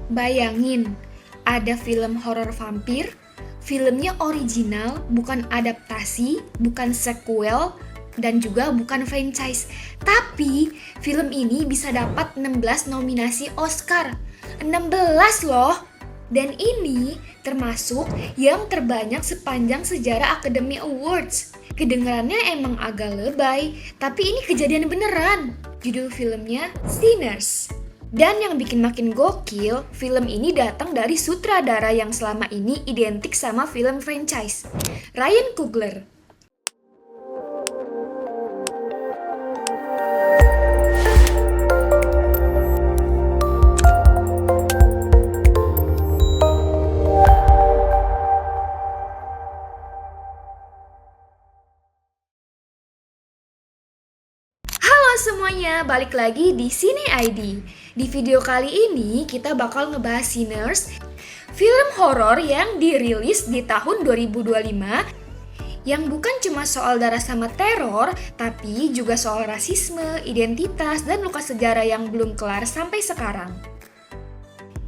Bayangin, ada film horor vampir, filmnya original, bukan adaptasi, bukan sequel, dan juga bukan franchise. Tapi, film ini bisa dapat 16 nominasi Oscar. 16 loh! Dan ini termasuk yang terbanyak sepanjang sejarah Academy Awards. Kedengarannya emang agak lebay, tapi ini kejadian beneran. Judul filmnya Sinners. Dan yang bikin makin gokil, film ini datang dari sutradara yang selama ini identik sama film franchise, Ryan Coogler. Halo semuanya, balik lagi di Cine ID. Di video kali ini kita bakal ngebahas Sinners, film horor yang dirilis di tahun 2025 yang bukan cuma soal darah sama teror, tapi juga soal rasisme, identitas, dan luka sejarah yang belum kelar sampai sekarang.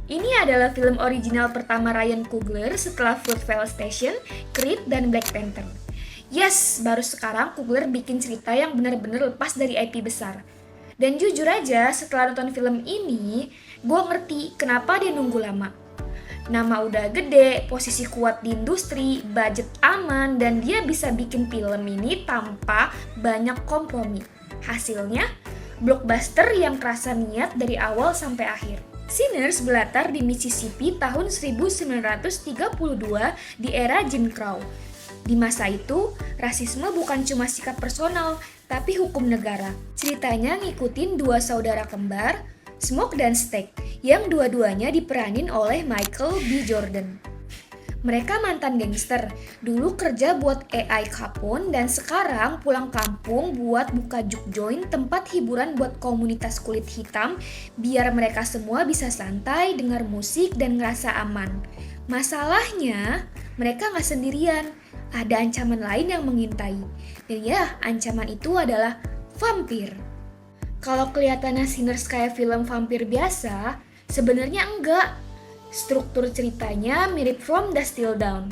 Ini adalah film original pertama Ryan Coogler setelah Fruitvale Station, Creed, dan Black Panther. Yes, baru sekarang Coogler bikin cerita yang benar-benar lepas dari IP besar. Dan jujur aja, setelah nonton film ini, gue ngerti kenapa dia nunggu lama. Nama udah gede, posisi kuat di industri, budget aman, dan dia bisa bikin film ini tanpa banyak kompromi. Hasilnya, blockbuster yang kerasa niat dari awal sampai akhir. Sinners berlatar di Mississippi tahun 1932 di era Jim Crow. Di masa itu, rasisme bukan cuma sikap personal, tapi hukum negara. Ceritanya ngikutin dua saudara kembar, Smoke dan Stack, yang dua-duanya diperanin oleh Michael B. Jordan. Mereka mantan gangster, dulu kerja buat AI Capone dan sekarang pulang kampung buat buka juke joint, tempat hiburan buat komunitas kulit hitam biar mereka semua bisa santai, dengar musik dan ngerasa aman. Masalahnya, mereka nggak sendirian, ada ancaman lain yang mengintai. Dan ya, ancaman itu adalah vampir. Kalau kelihatannya Sinners kayak film vampir biasa, sebenarnya enggak. Struktur ceritanya mirip From Dusk Till Dawn.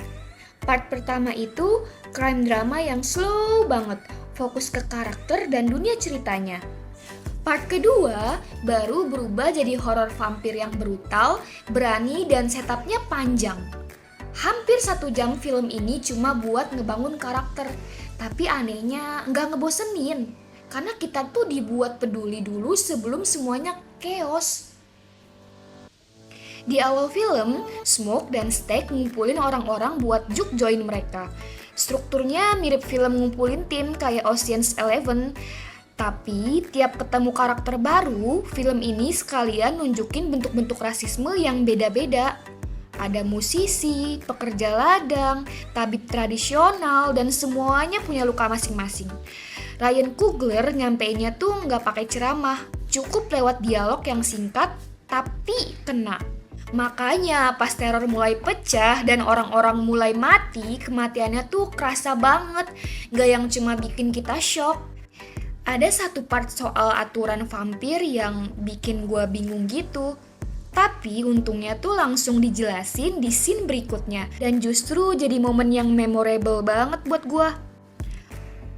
Part pertama itu crime drama yang slow banget, fokus ke karakter dan dunia ceritanya. Part kedua baru berubah jadi horor vampir yang brutal, berani dan setupnya panjang. Hampir 1 jam film ini cuma buat ngebangun karakter, tapi anehnya nggak ngebosenin. Karena kita tuh dibuat peduli dulu sebelum semuanya chaos. Di awal film, Smoke dan Stack ngumpulin orang-orang buat juke join mereka. Strukturnya mirip film ngumpulin tim kayak Ocean's 11, tapi tiap ketemu karakter baru, film ini sekalian nunjukin bentuk-bentuk rasisme yang beda-beda. Ada musisi, pekerja ladang, tabib tradisional, dan semuanya punya luka masing-masing. Ryan Coogler nyampeinnya tuh nggak pakai ceramah, cukup lewat dialog yang singkat tapi kena. Makanya pas teror mulai pecah dan orang-orang mulai mati, kematiannya tuh kerasa banget, gak yang cuma bikin kita shock. Ada satu part soal aturan vampir yang bikin gue bingung gitu. Tapi untungnya tuh langsung dijelasin di scene berikutnya, dan justru jadi momen yang memorable banget buat gue.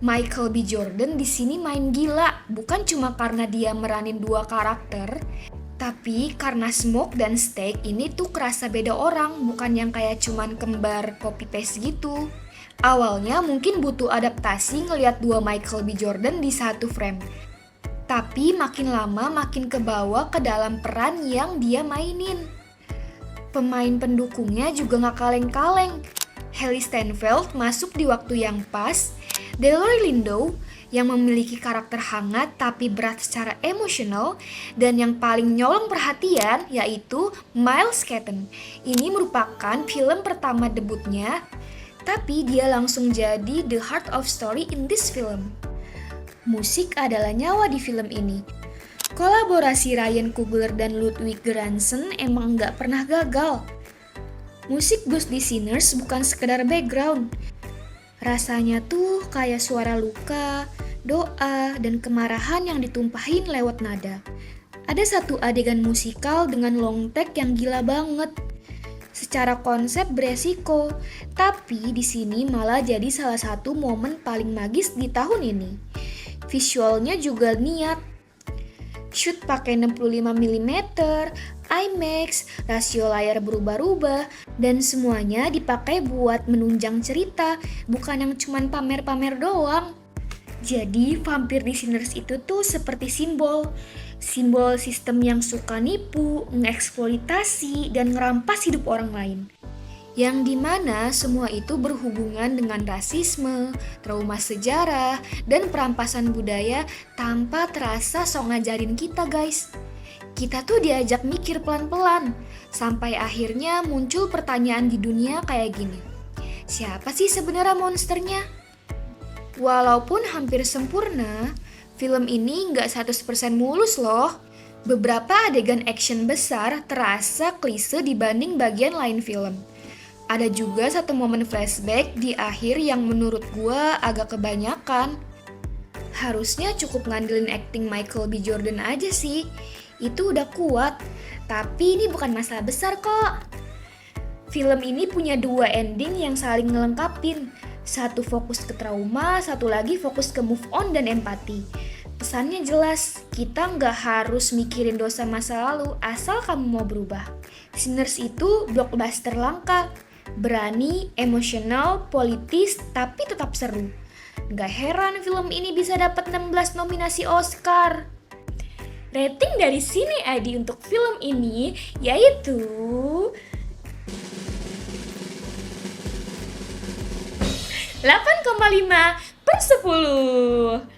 Michael B. Jordan di sini main gila, bukan cuma karena dia meranin 2 karakter, tapi karena Smoke dan Stack ini tuh kerasa beda orang, bukan yang kayak cuman kembar copy paste gitu. Awalnya mungkin butuh adaptasi ngelihat 2 Michael B. Jordan di satu frame. Tapi makin lama makin kebawa ke dalam peran yang dia mainin. Pemain pendukungnya juga gak kaleng-kaleng. Haley Steinfeld masuk di waktu yang pas. Delroy Lindo yang memiliki karakter hangat tapi berat secara emosional, dan yang paling nyolong perhatian yaitu Miles Keaton. Ini merupakan film pertama debutnya, tapi dia langsung jadi the heart of story in this film. Musik adalah nyawa di film ini. Kolaborasi Ryan Coogler dan Ludwig Göransson emang nggak pernah gagal. Musik blues di Sinners bukan sekedar background. Rasanya tuh kayak suara luka, doa, dan kemarahan yang ditumpahin lewat nada. Ada satu adegan musikal dengan long take yang gila banget. Secara konsep beresiko, tapi di sini malah jadi salah satu momen paling magis di tahun ini. Visualnya juga niat. Shoot pakai 65 mm, IMAX, rasio layar berubah-ubah, dan semuanya dipakai buat menunjang cerita, bukan yang cuman pamer-pamer doang. Jadi vampir di Sinners itu tuh seperti simbol sistem yang suka nipu, mengeksploitasi, dan ngerampas hidup orang lain. Yang dimana semua itu berhubungan dengan rasisme, trauma sejarah, dan perampasan budaya tanpa terasa sok ngajarin kita guys. Kita tuh diajak mikir pelan-pelan, sampai akhirnya muncul pertanyaan di dunia kayak gini. Siapa sih sebenarnya monsternya? Walaupun hampir sempurna, film ini nggak 100% mulus loh. Beberapa adegan action besar terasa klise dibanding bagian lain film. Ada juga satu momen flashback di akhir yang menurut gua agak kebanyakan. Harusnya cukup ngandelin acting Michael B. Jordan aja sih. Itu udah kuat, tapi ini bukan masalah besar kok. Film ini punya dua ending yang saling ngelengkapin. Satu fokus ke trauma, satu lagi fokus ke move on dan empati. Pesannya jelas, kita nggak harus mikirin dosa masa lalu asal kamu mau berubah. Sinners itu blockbuster langka, berani, emosional, politis, tapi tetap seru. Nggak heran film ini bisa dapat 16 nominasi Oscar. Rating dari Cine ID untuk film ini yaitu 8,5/10.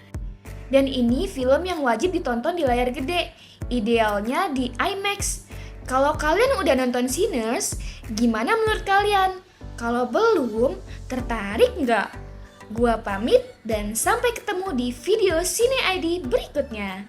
Dan ini film yang wajib ditonton di layar gede, idealnya di IMAX. Kalau kalian udah nonton Sinners, gimana menurut kalian? Kalau belum, tertarik nggak? Gua pamit dan sampai ketemu di video Cine ID berikutnya.